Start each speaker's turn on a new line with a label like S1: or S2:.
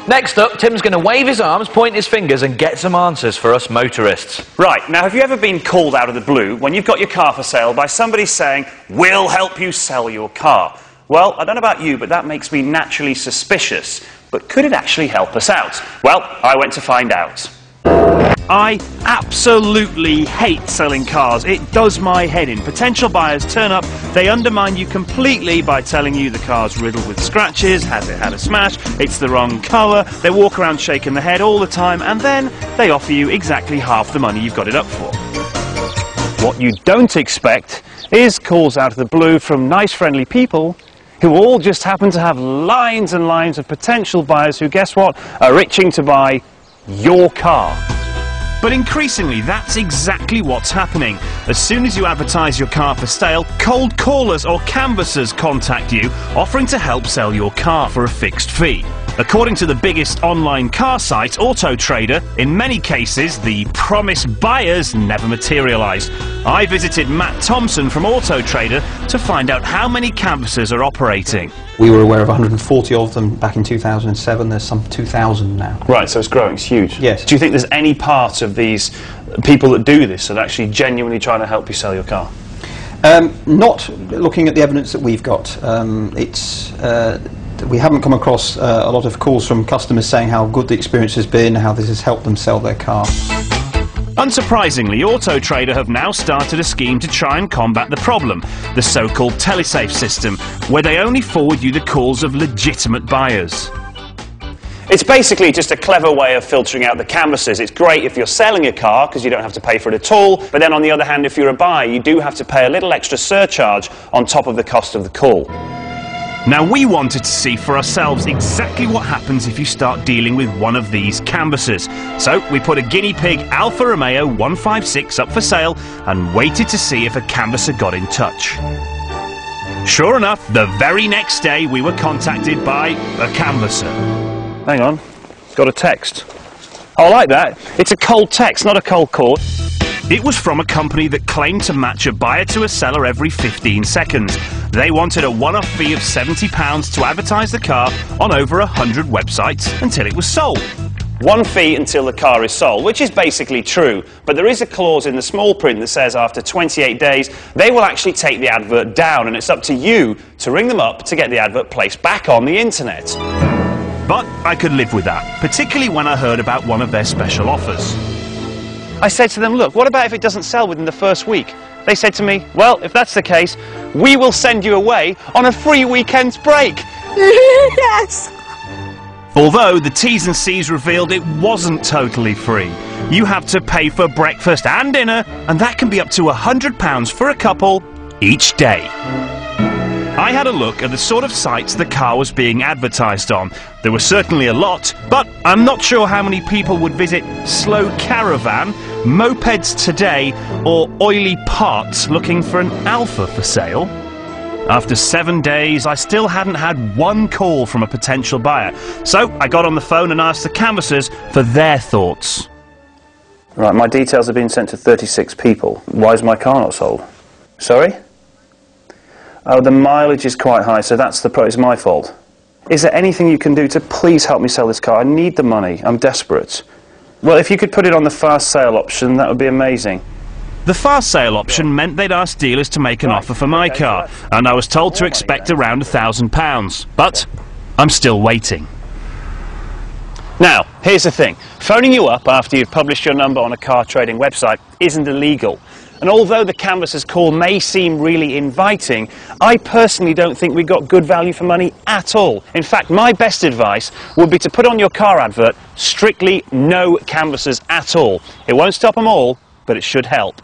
S1: Next up, Tim's going to wave his arms, point his fingers and get some answers for us motorists.
S2: Right, now have you ever been called out of the blue when you've got your car for sale by somebody saying, "We'll help you sell your car"? Well, I don't know about you, but that makes me naturally suspicious. But could it actually help us out? Well, I went to find out.
S3: I absolutely hate selling cars. It does my head in. Potential buyers turn up, they undermine you completely by telling you the car's riddled with scratches, has it had a smash, it's the wrong colour, they walk around shaking their head all the time, and then they offer you exactly half the money you've got it up for. What you don't expect is calls out of the blue from nice friendly people who all just happen to have lines and lines of potential buyers who, guess what, are itching to buy your car. But increasingly, that's exactly what's happening. As soon as you advertise your car for sale, cold callers or canvassers contact you, offering to help sell your car for a fixed fee. According to the biggest online car site, Auto Trader, in many cases, the promised buyers never materialised. I visited Matt Thompson from Auto Trader to find out how many canvassers are operating.
S4: We were aware of 140 of them back in 2007. There's some 2,000 now.
S2: Right, so it's growing, it's huge.
S4: Yes.
S2: Do you think there's any part of these people that do this that actually genuinely trying to help you sell your car?
S4: Not looking at the evidence that we've got. We haven't come across a lot of calls from customers saying how good the experience has been, how this has helped them sell their car.
S3: Unsurprisingly, Auto Trader have now started a scheme to try and combat the problem, the so-called telesafe system, where they only forward you the calls of legitimate buyers.
S2: It's basically just a clever way of filtering out the canvassers. It's great if you're selling a car because you don't have to pay for it at all, but then on the other hand, if you're a buyer, you do have to pay a little extra surcharge on top of the cost of the call.
S3: Now, we wanted to see for ourselves exactly what happens if you start dealing with one of these canvassers. So we put a guinea pig Alfa Romeo 156 up for sale and waited to see if a canvasser got in touch. Sure enough, the very next day we were contacted by a canvasser.
S2: Hang on, got a text. Oh, I like that. It's a cold text, not a cold call.
S3: It was from a company that claimed to match a buyer to a seller every 15 seconds. They wanted a one-off fee of £70 to advertise the car on over 100 websites until it was sold.
S2: One fee until the car is sold, which is basically true, but there is a clause in the small print that says after 28 days they will actually take the advert down, and it's up to you to ring them up to get the advert placed back on the internet.
S3: But I could live with that, particularly when I heard about one of their special offers.
S2: I said to them, look, what about if it doesn't sell within the first week? They said to me, well, if that's the case, we will send you away on a free weekend's break.
S5: Yes!
S3: Although the T's and C's revealed it wasn't totally free. You have to pay for breakfast and dinner, and that can be up to £100 for a couple each day. I had a look at the sort of sites the car was being advertised on. There were certainly a lot, but I'm not sure how many people would visit Slow Caravan, Mopeds Today, or Oily Parts looking for an Alfa for sale. After 7 days, I still hadn't had one call from a potential buyer, so I got on the phone and asked the canvassers for their thoughts.
S2: Right, my details have been sent to 36 people. Why is my car not sold? Sorry? Oh, the mileage is quite high, so it's my fault. Is there anything you can do to please help me sell this car? I need the money. I'm desperate. Well, if you could put it on the fast sale option, that would be amazing.
S3: The fast sale option meant they'd asked dealers to make an offer for my car, and I was told to expect around £1,000. But I'm still waiting.
S2: Now, here's the thing. Phoning you up after you've published your number on a car trading website isn't illegal. And although the canvasser's call may seem really inviting, I personally don't think we got good value for money at all. In fact, my best advice would be to put on your car advert strictly no canvassers at all. It won't stop them all, but it should help.